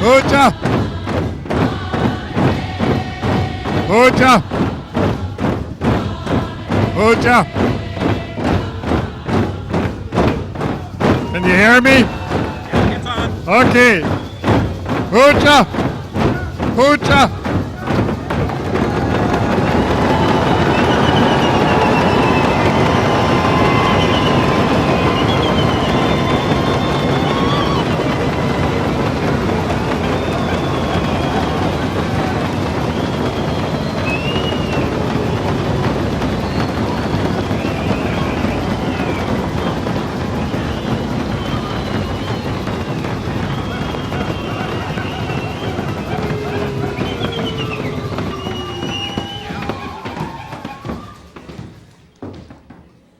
Hoja. Hoja. Hoja. Can you hear me? It's on. Okay. Hoja. Hoja.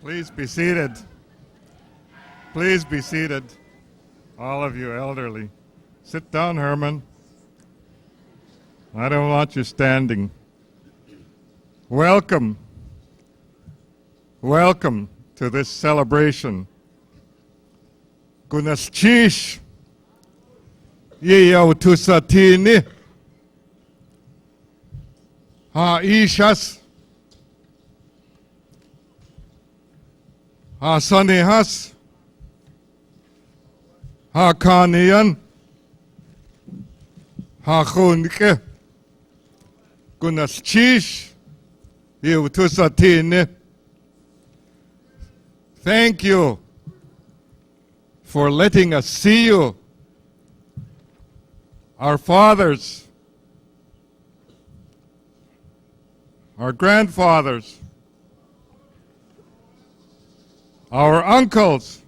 Please be seated. Please be seated. All of you elderly. Sit down, Herman. I don't want you standing. Welcome. Welcome to this celebration. Gunaschish. Yeo tusatini. Ha ishas. Ha sanihas. Ha kanian. Ha khunke. Gunaschish. Yeo tusatini. Thank you for letting us see you. Our fathers, our grandfathers, our uncles,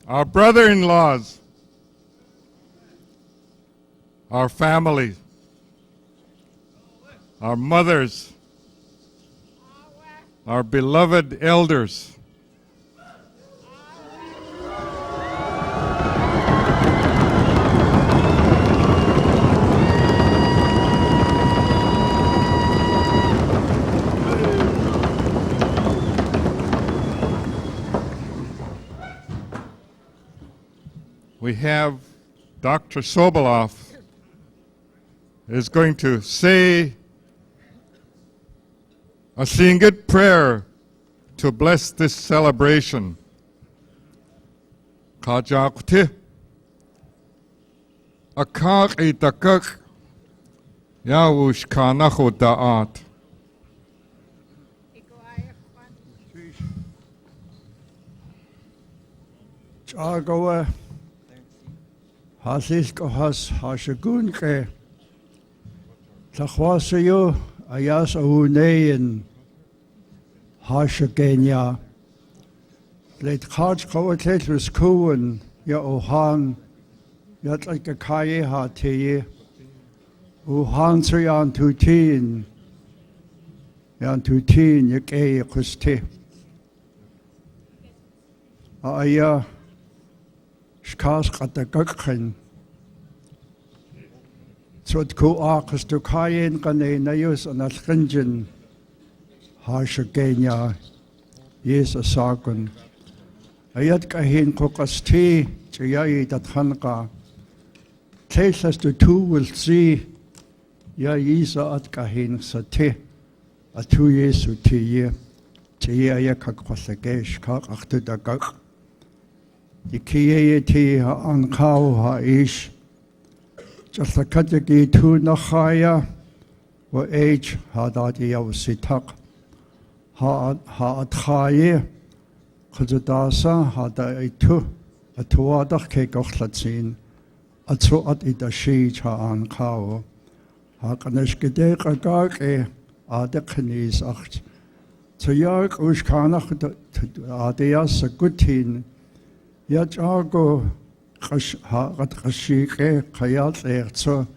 our brother-in-laws, our families, our mothers, our beloved elders. We have Dr. Sobolov is going to say a singed prayer to bless this celebration. Kajakti akak itakak yawush kanacho da'at. Chagawa Hasisko has Hashagunke Tachwasayo Ayas Aunein Hashagenya Let Haj Coatetris Kuan Ya Ohan Yat like a Kaye Hati Uhan Sayan Tutin Yan Tutin Yake Kusti Aya Shkas at the Gukhin. So it go arcus to Kayen Ganayus and Alkinjin Hashagenya Yes a Sargon. Ayat Kahin Kokasti Chayai that Hanka. Taste as the two will see Ya Yisa at Kahin Sate a 2 years to 2 year. Chaya Kakwasagesh Kak after the Guk. The Kieti ha ankau ha ish. Just a kataki tu nachaya. Wa age ha dati yaw sitak. Ha atchaye. Kazadasa ha da itu. Atuadak ke gochlatzin. Atsu at idashij ha ankau. Ha kaneshkidek agake. Adeknis acht. Tsuyak ushkanach adeas a gutin. Yajago Kashike Kayat Erzo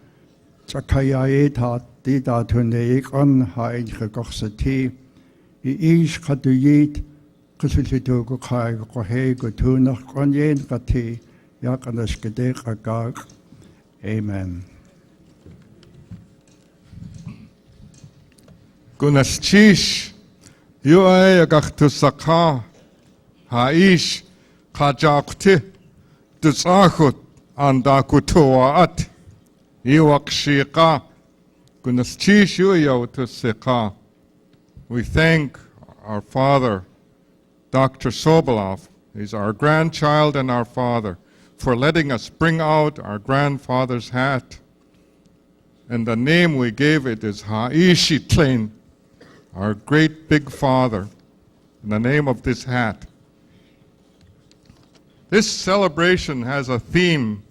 Chakayait Dida Tuneikon Hain Goxati Ish Katuyit Kusulitu Kai Kohe Gutuna Konyen Kati Yakanashkede Agag. Amen. Gunaschish Yuay Gachtusaka Haish Kajakti Dusachut andakutuaat iwakshika kunastishu yautusika. We thank our father, Dr. Sobolov. He's our grandchild and our father, for letting us bring out our grandfather's hat. And the name we gave it is Haishitlein, our great big father, in the name of this hat. This celebration has a theme,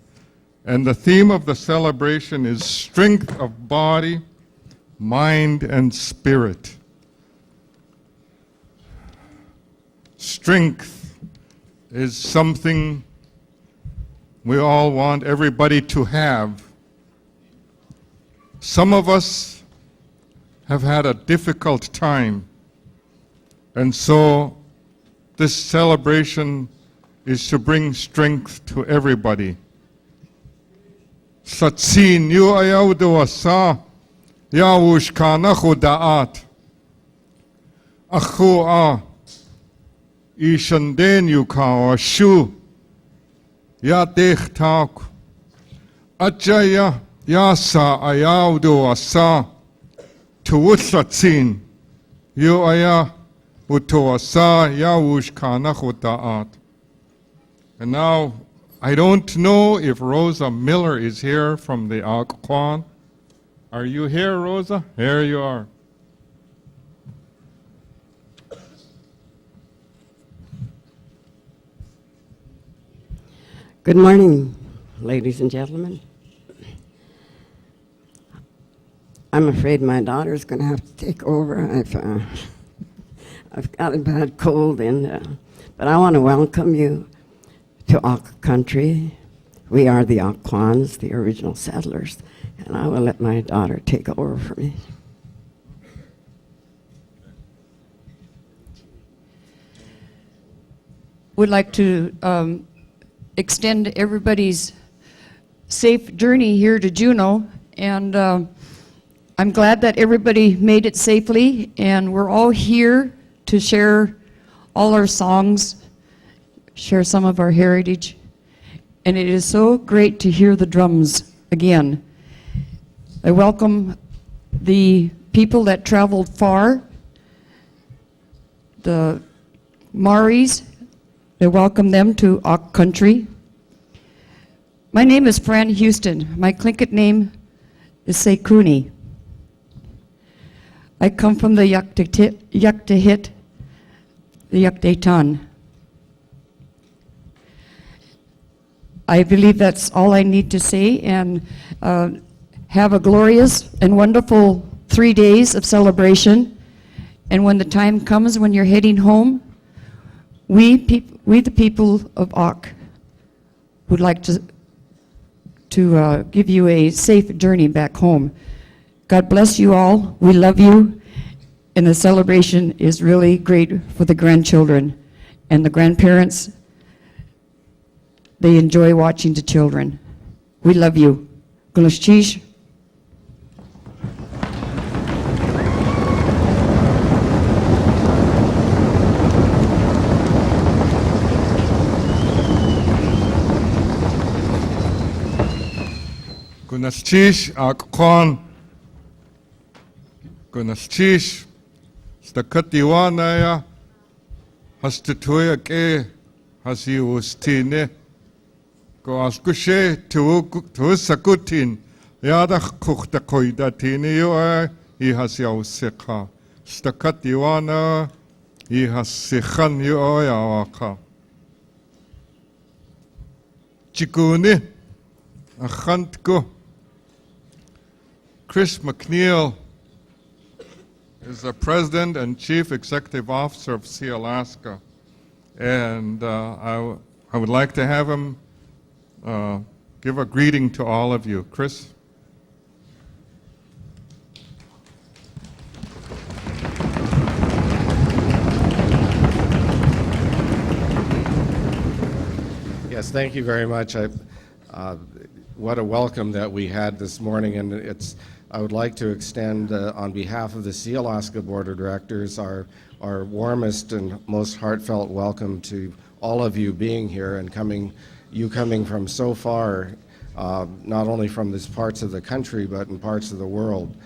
and the theme of the celebration is strength of body, mind, and spirit. Strength is something we all want everybody to have. Some of us have had a difficult time, and so this celebration is to bring strength to everybody. Satsin yu ayaudu asa yawush kanachu da'at akhu a ishanden yu kawashu ya dech tak ajaya yasa ayaudu asa tuwusatsin yu aya utu asa yawush kanachu da'at. And now, I don't know if Rosa Miller is here from the Akwan. Are you here, Rosa? Here you are. Good morning, ladies and gentlemen. I'm afraid my daughter's going to have to take over. I've got a bad cold, but I want to welcome you to Ak country. We are the Akwans, the original settlers, and I will let my daughter take over for me. Would like to extend everybody's safe journey here to Juneau, and I'm glad that everybody made it safely, and we're all here to share all our songs, share some of our heritage, and it is so great to hear the drums again. I welcome the people that traveled far, the Maoris. I welcome them to Ak country. My name is Fran Houston. My Tlingit name is Sekuni. I come from the Yaktahit, the Yaktetan. I believe that's all I need to say, and have a glorious and wonderful 3 days of celebration. And when the time comes when you're heading home, we the people of Ak would like to give you a safe journey back home. God bless you all. We love you. And the celebration is really great for the grandchildren and the grandparents. They enjoy watching the children. We love you. Gulashchish. Gunaschish Akwan. Gunaschish Stakatiwanaya Hastituya ke Hasi Ustine. Go askushe tu sakutin yada kuchta koidatini yo I has yausika stakatiwana I has sikhan yo yawaka chikuni achantko. Chris McNeil is the President and Chief Executive Officer of Sealaska, and I would like to have him give a greeting to all of you. Chris? Yes, thank you very much. What a welcome that we had this morning, and I would like to extend on behalf of the Sealaska Board of Directors our warmest and most heartfelt welcome to all of you being here and coming you coming from so far, not only from these parts of the country, but in parts of the world.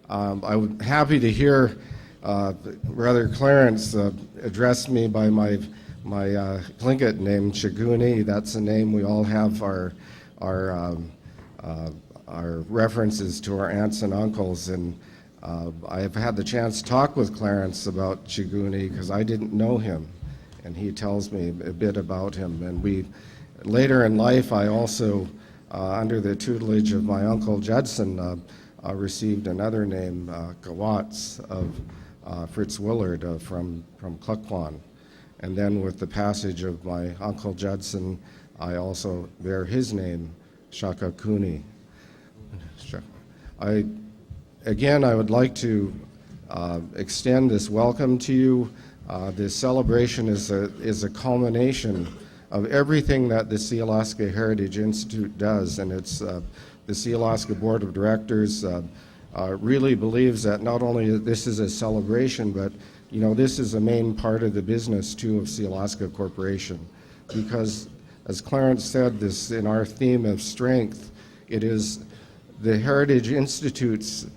I'm happy to hear Brother Clarence address me by my Tlingit name, Chiguni. That's a name we all have our references to our aunts and uncles, and I've had the chance to talk with Clarence about Chiguni because I didn't know him, and he tells me a bit about him. And later in life, I also, under the tutelage of my uncle Judson, received another name, Gawatz, of Fritz Willard from Klukwan. And then with the passage of my uncle Judson, I also bear his name, Shaka Kuni. I would like to extend this welcome to you. This celebration is a culmination of everything that the Sealaska Heritage Institute does, and it's the Sealaska Board of Directors really believes that not only this is a celebration, but this is a main part of the business too of Sealaska Corporation, because as Clarence said, this in our theme of strength, it is the Heritage Institute's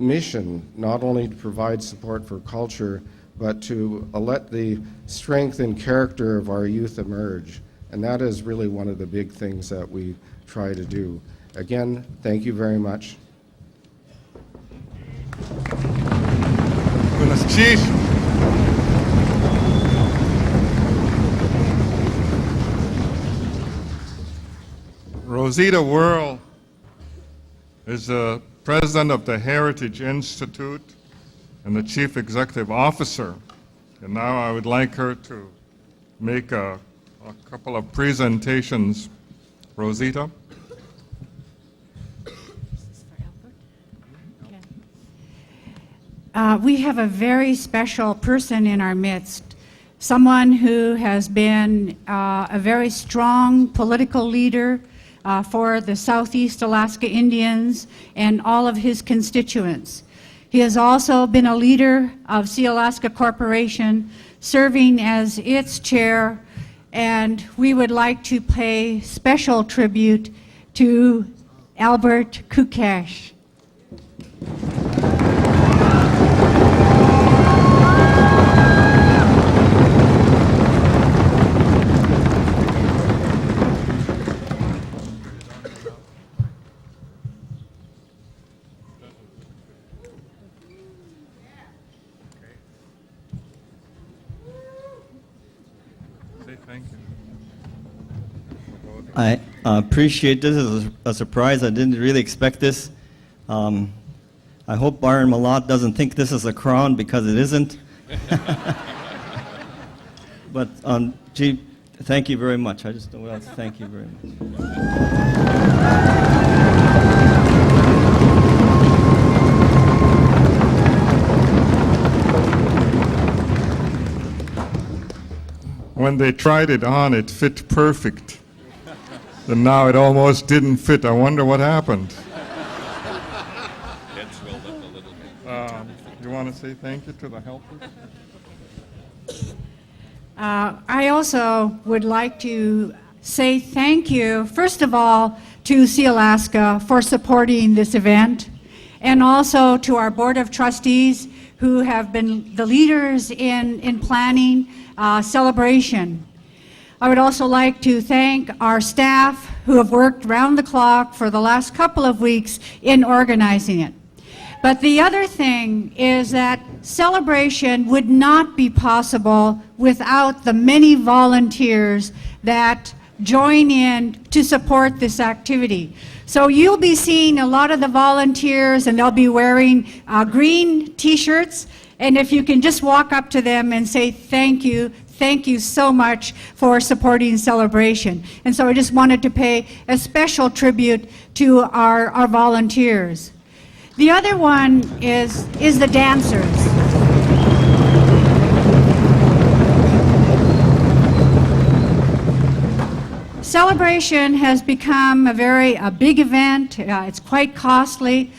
mission not only to provide support for culture, but to let the strength and character of our youth emerge. And that is really one of the big things that we try to do. Again, thank you very much. Rosita Whirl is the president of the Heritage Institute and the chief executive officer. And now I would like her to make a couple of presentations. Rosita? We have a very special person in our midst, someone who has been a very strong political leader for the Southeast Alaska Indians and all of his constituents. He has also been a leader of Sealaska Corporation, serving as its chair, and we would like to pay special tribute to Albert Kukash. I appreciate this as a surprise. I didn't really expect this. I hope Byron Malott doesn't think this is a crown, because it isn't. But gee, thank you very much. I just don't know what else. Thank you very much. When they tried it on, it fit perfect. And now it almost didn't fit. I wonder what happened. You want to say thank you to the helpers? I also would like to say thank you, first of all, to Sealaska for supporting this event, and also to our Board of Trustees who have been the leaders in planning celebration. I would also like to thank our staff who have worked round the clock for the last couple of weeks in organizing it. But the other thing is that celebration would not be possible without the many volunteers that join in to support this activity. So you'll be seeing a lot of the volunteers, and they'll be wearing green t-shirts, and if you can just walk up to them and say thank you so much for supporting celebration. And so I just wanted to pay a special tribute to our volunteers. The other one is the dancers. Celebration has become a big event. It's quite costly,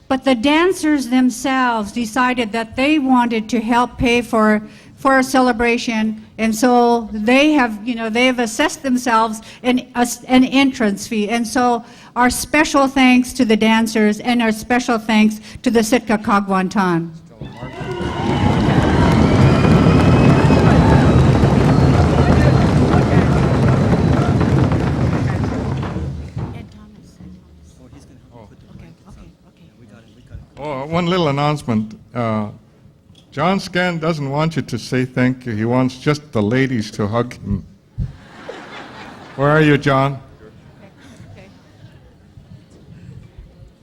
but the dancers themselves decided that they wanted to help pay for for a celebration, and so they have, they have assessed themselves an entrance fee. And so our special thanks to the dancers and our special thanks to the Sitka Kagwantan. Oh, one little announcement. John Scan doesn't want you to say thank you. He wants just the ladies to hug him. Where are you, John?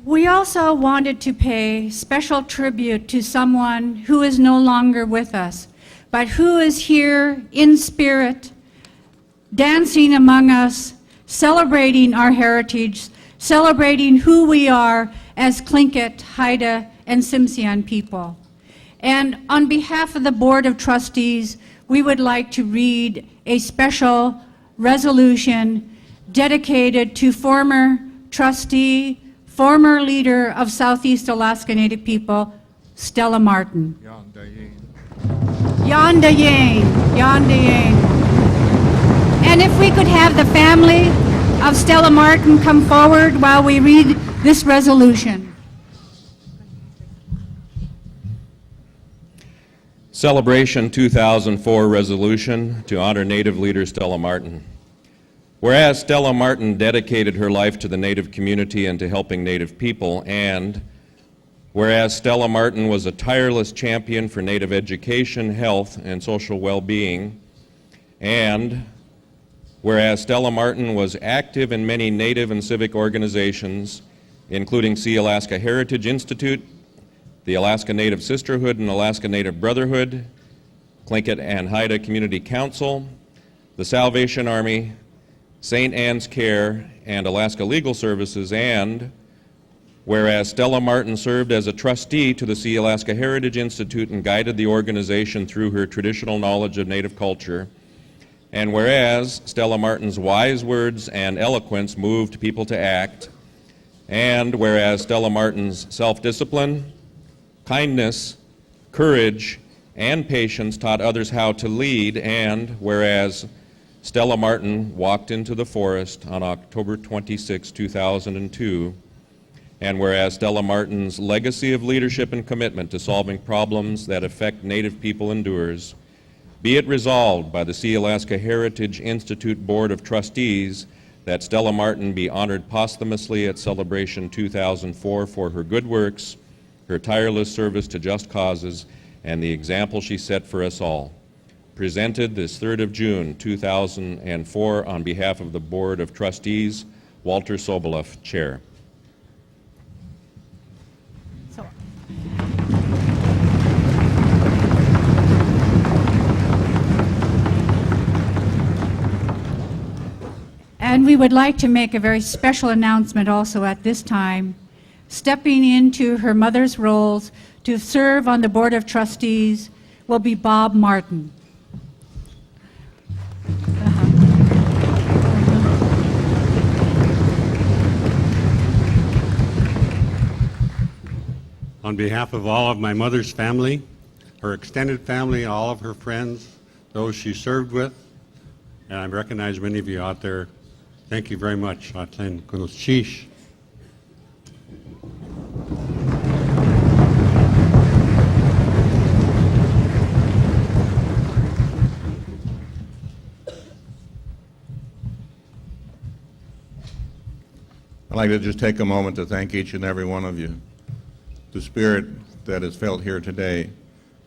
We also wanted to pay special tribute to someone who is no longer with us, but who is here in spirit, dancing among us, celebrating our heritage, celebrating who we are as Tlingit, Haida, and Tsimshian people. And on behalf of the Board of Trustees, we would like to read a special resolution dedicated to former trustee, former leader of Southeast Alaska Native people, Stella Martin. Yanda Yang, Yanda Yang. And if we could have the family of Stella Martin come forward while we read this resolution. Celebration 2004 resolution to honor Native leader Stella Martin. Whereas Stella Martin dedicated her life to the Native community and to helping Native people, and whereas Stella Martin was a tireless champion for Native education, health, and social well-being, and whereas Stella Martin was active in many Native and civic organizations, including Sealaska Heritage Institute, the Alaska Native Sisterhood and Alaska Native Brotherhood, Tlingit and Haida Community Council, the Salvation Army, St. Anne's Care, and Alaska Legal Services, and whereas Stella Martin served as a trustee to the Sealaska Heritage Institute and guided the organization through her traditional knowledge of Native culture, and whereas Stella Martin's wise words and eloquence moved people to act, and whereas Stella Martin's self-discipline, kindness, courage, and patience taught others how to lead, and whereas Stella Martin walked into the forest on October 26, 2002, and whereas Stella Martin's legacy of leadership and commitment to solving problems that affect Native people endures, be it resolved by the Sealaska Heritage Institute Board of Trustees that Stella Martin be honored posthumously at Celebration 2004 for her good works, her tireless service to just causes, and the example she set for us all. Presented this 3rd of June, 2004, on behalf of the Board of Trustees, Walter Soboleff, Chair. And we would like to make a very special announcement also at this time. Stepping into her mother's roles to serve on the Board of Trustees will be Bob Martin. On behalf of all of my mother's family, her extended family, all of her friends, those she served with, and I recognize many of you out there, thank you very much. Atlen Kunoschish. I'd like to just take a moment to thank each and every one of you. The spirit that is felt here today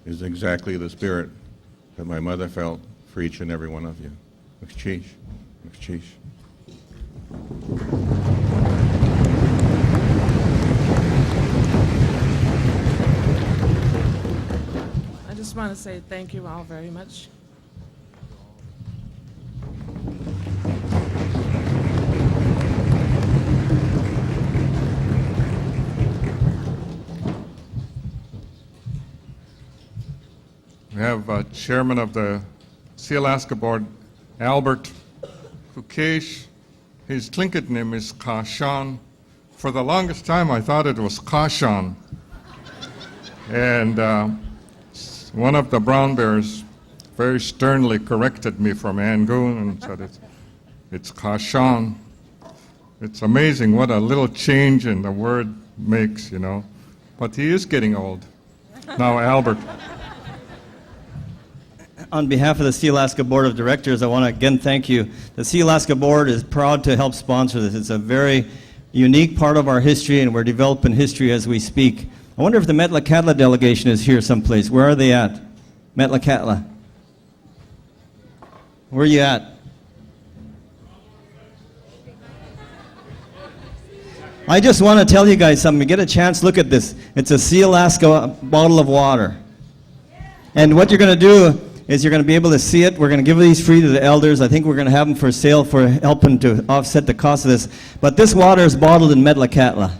is exactly the spirit that my mother felt for each and every one of you. Mxchish, mxchish. I just want to say thank you all very much. We have Chairman of the Sealaska Board, Albert Kukesh. His Tlingit name is Kashan. For the longest time, I thought it was Kashan. And one of the brown bears very sternly corrected me from Angoon and said it's Kashan. It's amazing what a little change in the word makes, you know. But he is getting old. Now, Albert. On behalf of the Sealaska Board of Directors, I want to again thank you. The Sealaska Board is proud to help sponsor this. It's a very unique part of our history, and we're developing history as we speak. I wonder if the Metlakatla delegation is here someplace. Where are they at? Metlakatla. Where are you at? I just want to tell you guys something. Get a chance, look at this. It's a Sealaska bottle of water. And what you're going to do is you're going to be able to see it. We're going to give these free to the elders. I think we're going to have them for sale for helping to offset the cost of this. But this water is bottled in Metlakatla.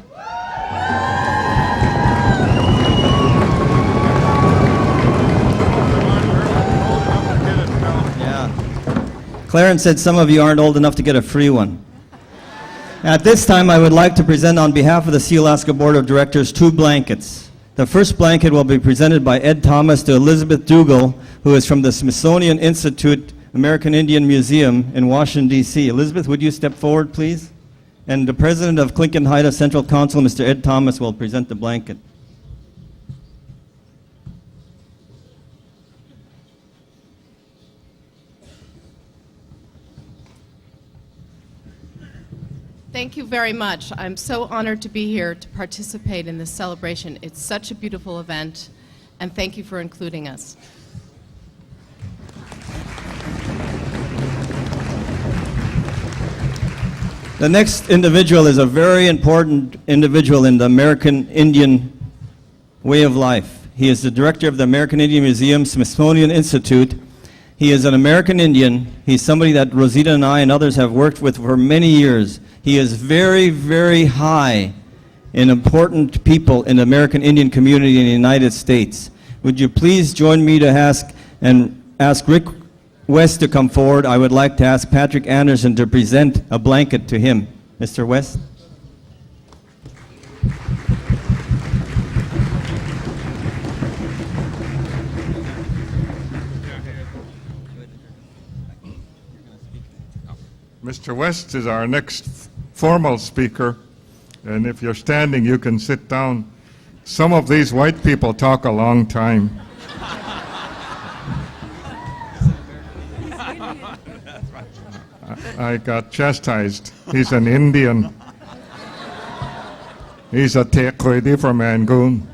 Clarence said some of you aren't old enough to get a free one. At this time, I would like to present on behalf of the Sealaska Board of Directors 2 blankets. The first blanket will be presented by Ed Thomas to Elizabeth Dougal, who is from the Smithsonian Institute American Indian Museum in Washington, D.C. Elizabeth, would you step forward, please? And the president of Clinton Haida Central Council, Mr. Ed Thomas, will present the blanket. Thank you very much. I'm so honored to be here to participate in this celebration. It's such a beautiful event, and thank you for including us. The next individual is a very important individual in the American Indian way of life. He is the director of the American Indian Museum, Smithsonian Institute. He is an American Indian. He's somebody that Rosita and I and others have worked with for many years. He is very, very high in important people in the American Indian community in the United States. Would you please join me to ask Rick West to come forward? I would like to ask Patrick Anderson to present a blanket to him. Mr. West? Mr. West is our next formal speaker, and if you're standing, you can sit down. Some of these white people talk a long time. I got chastised. He's an Indian. He's a Tekwedi from Angoon.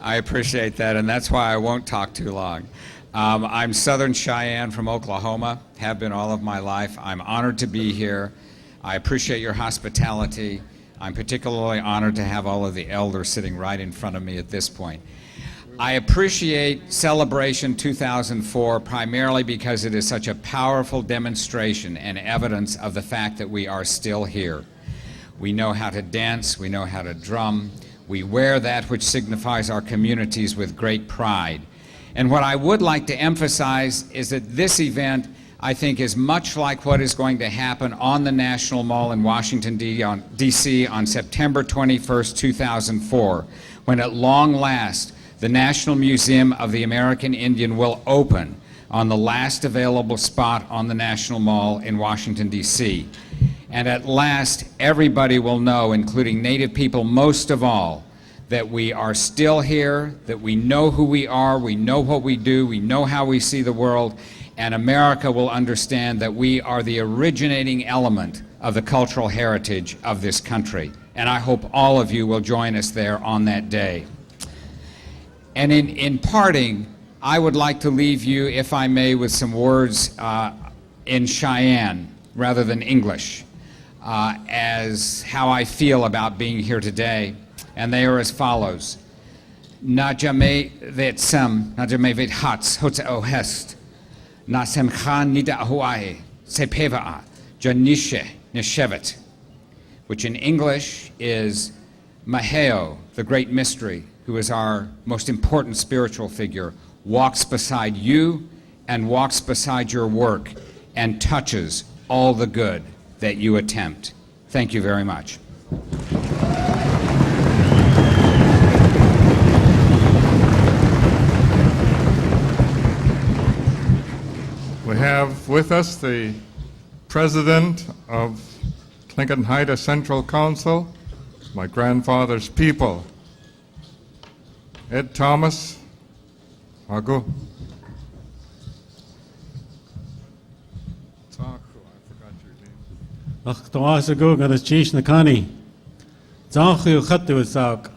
I appreciate that, and that's why I won't talk too long. I'm Southern Cheyenne from Oklahoma, have been all of my life. I'm honored to be here. I appreciate your hospitality. I'm particularly honored to have all of the elders sitting right in front of me at this point. I appreciate Celebration 2004 primarily because it is such a powerful demonstration and evidence of the fact that we are still here. We know how to dance, we know how to drum, we wear that which signifies our communities with great pride. And what I would like to emphasize is that this event, I think, is much like what is going to happen on the National Mall in Washington, D.C. on September 21st, 2004, when at long last, the National Museum of the American Indian will open on the last available spot on the National Mall in Washington, D.C. And at last, everybody will know, including Native people most of all, that we are still here, that we know who we are, we know what we do, we know how we see the world, and America will understand that we are the originating element of the cultural heritage of this country. And I hope all of you will join us there on that day. And in parting, I would like to leave you, if I may, with some words in Cheyenne rather than English, as how I feel about being here today. And they are as follows. Najame vet sem, najame vet hats, hotse ohest, na sem khan nida ahuae, sepeva, janishe neshevet, which in English is Maheo, the great mystery, who is our most important spiritual figure, walks beside you and walks beside your work and touches all the good that you attempt. Thank you very much. have with us the president of Clinton Haida Central Council, my grandfather's people, Ed Thomas. Ago. Ach, toas ago gan chish na kani. Zanchu khatu isak.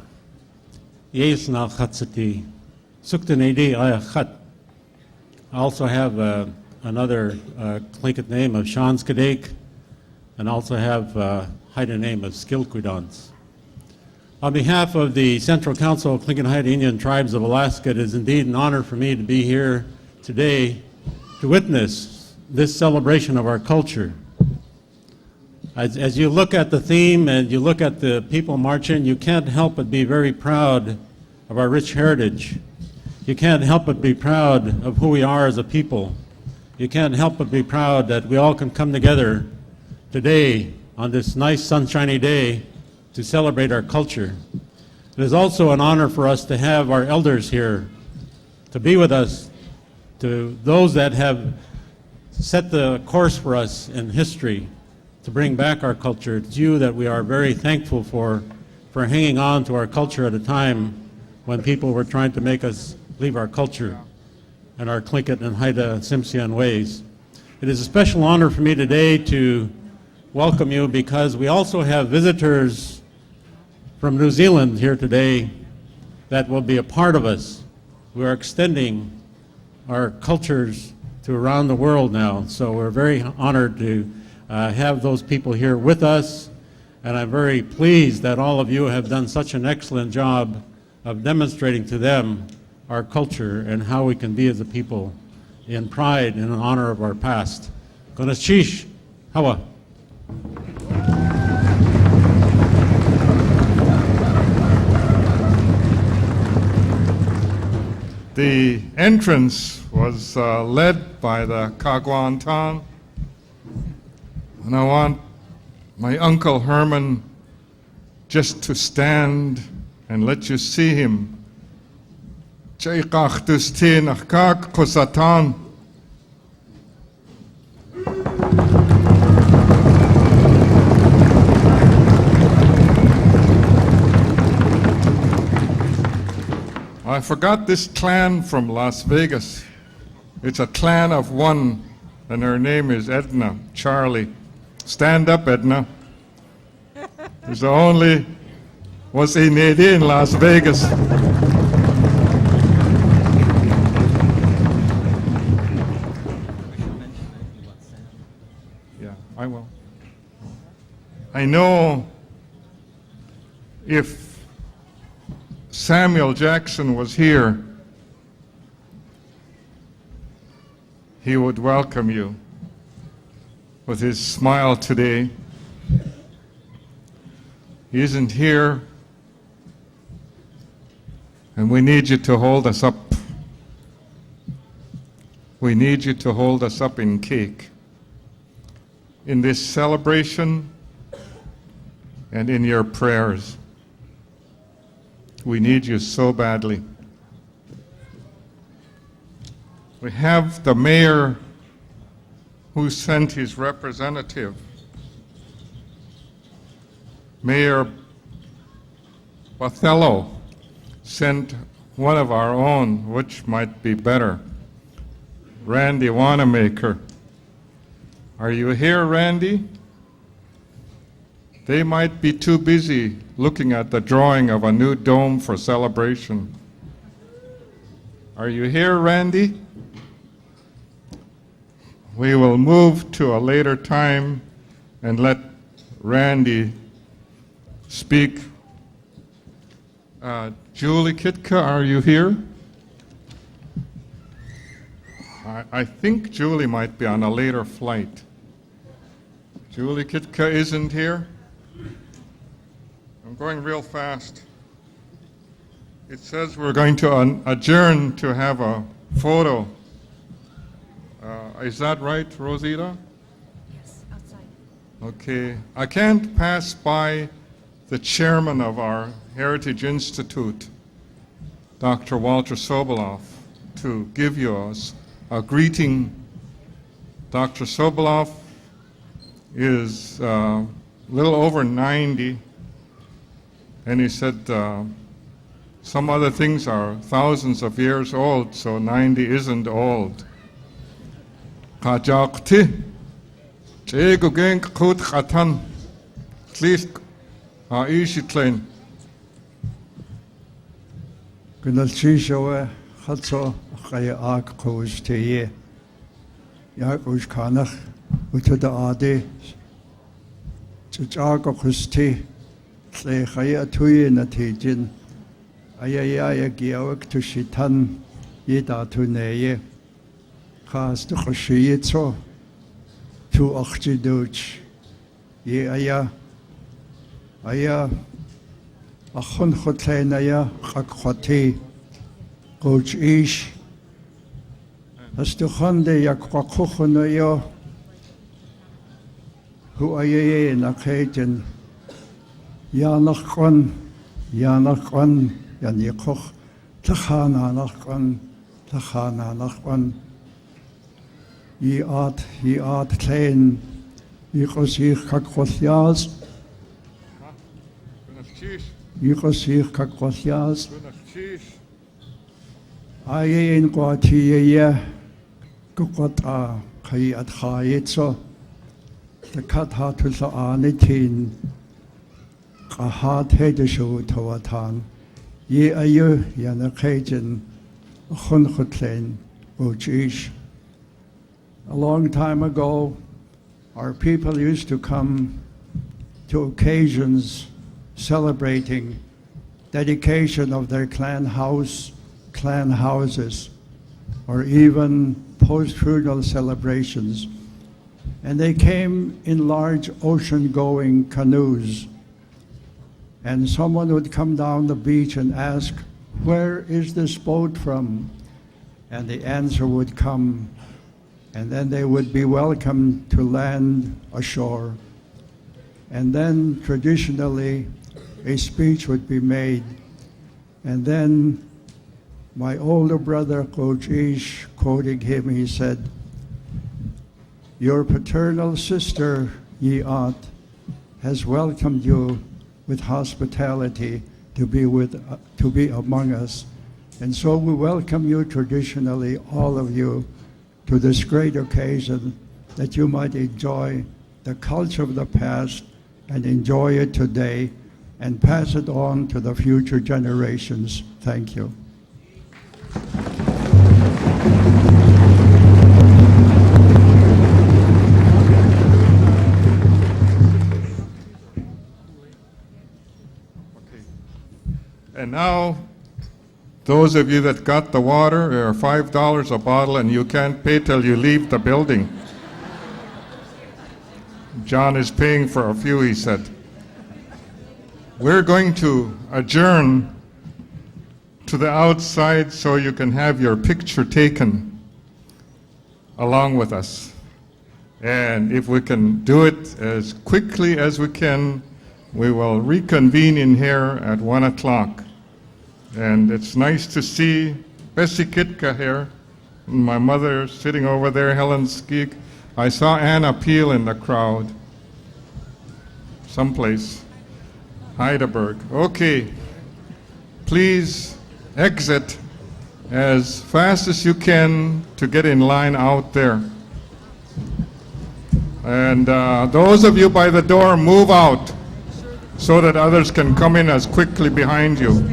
Yes na khatsati. Sukta nedi I khat. I also have another Tlingit name of Sean Skadek, and also have Haida name of Skilquidons. On behalf of the Central Council of Tlingit Haida Indian Tribes of Alaska, it is indeed an honor for me to be here today to witness this celebration of our culture. As you look at the theme and you look at the people marching, you can't help but be very proud of our rich heritage. You can't help but be proud of who we are as a people. You can't help but be proud that we all can come together today on this nice sunshiny day to celebrate our culture. It is also an honor for us to have our elders here to be with us, to those that have set the course for us in history to bring back our culture. It's you that we are very thankful for hanging on to our culture at a time when people were trying to make us leave our culture and our Tlingit and Haida Tsimshian ways. It is a special honor for me today to welcome you because we also have visitors from New Zealand here today that will be a part of us. We are extending our cultures to around the world now, so we're very honored to have those people here with us, and I'm very pleased that all of you have done such an excellent job of demonstrating to them our culture and how we can be as a people in pride and in honor of our past. Konashish, Hawa. The entrance was led by the Kagwantan, and I want my Uncle Herman just to stand and let you see him. Chaykach tustin akak kusatan. I forgot this clan from Las Vegas. It's a clan of one, and her name is Edna Charlie. Stand up, Edna. It's the only was in Las Vegas. Yeah, I will. I know if Samuel Jackson was here, he would welcome you with his smile today. He isn't here, and we need you to hold us up. We need you to hold us up in cake in this celebration and in your prayers. We need you so badly. We have the mayor who sent his representative. Mayor Othello sent one of our own, which might be better, Randy Wanamaker. Are you here, Randy? They might be too busy looking at the drawing of a new dome for celebration. Are you here, Randy? We will move to a later time and let Randy speak. Julie Kitka, are you here? I think Julie might be on a later flight. Julie Kitka isn't here? I'm going real fast. It says we're going to adjourn to have a photo. Is that right, Rosita? Yes, outside. Okay. I can't pass by the chairman of our Heritage Institute, Dr. Walter Soboleff, to give you a greeting Dr. Sobolov is a little over 90, and he said some other things are thousands of years old, so 90 isn't old. Kajakti, Chegugeng Kut Khatan, Tlisk, Aishitlain. Gunalchishawa Hatso Kaya Ak Kos Teye Yakush Kanach Utada Ade Chachako Kusti Tle Kaya Tuye Natijin Ayaya Giawak Tushitan Yeda Tuneye Khas to Koshiyitso Tu Akhjiduch Ye Aya Achon Khotlenaya Khakhote Coach Ish Astukhande Yakwakukhanayo Hu Ayaye Nakajan Yanakon Yanikoch Takhana Nakon Ye art Tlain Yikosich Kakhosyas Yikosich Kakhosyas Ayen Quatiya Kukwata Kai at Hayetso the Katha to the Anitin Kahat Hedeshu Tawatan Ye Ayu Yanakajan Hunhutlen Uchish. A long time ago, our people used to come to occasions celebrating dedication of their clan houses, or even post-funeral celebrations. And they came in large ocean-going canoes. And someone would come down the beach and ask, "Where is this boat from?" And the answer would come, and then they would be welcomed to land ashore. And then traditionally, a speech would be made. And then my older brother, Coach Ish, quoting him, he said, "Your paternal sister, Yeat, has welcomed you with hospitality to be among us. And so we welcome you traditionally, all of you, to this great occasion that you might enjoy the culture of the past and enjoy it today and pass it on to the future generations." Thank you. And now, those of you that got the water, there are $5 a bottle and you can't pay till you leave the building. John is paying for a few, he said. We're going to adjourn to the outside so you can have your picture taken along with us. And if we can do it as quickly as we can, we will reconvene in here at 1 o'clock. And it's nice to see Bessie Kitka here, and my mother sitting over there, Helen Skeek. I saw Anna Peel in the crowd, someplace, Heidelberg. Okay, please exit as fast as you can to get in line out there. And those of you by the door, move out so that others can come in as quickly behind you.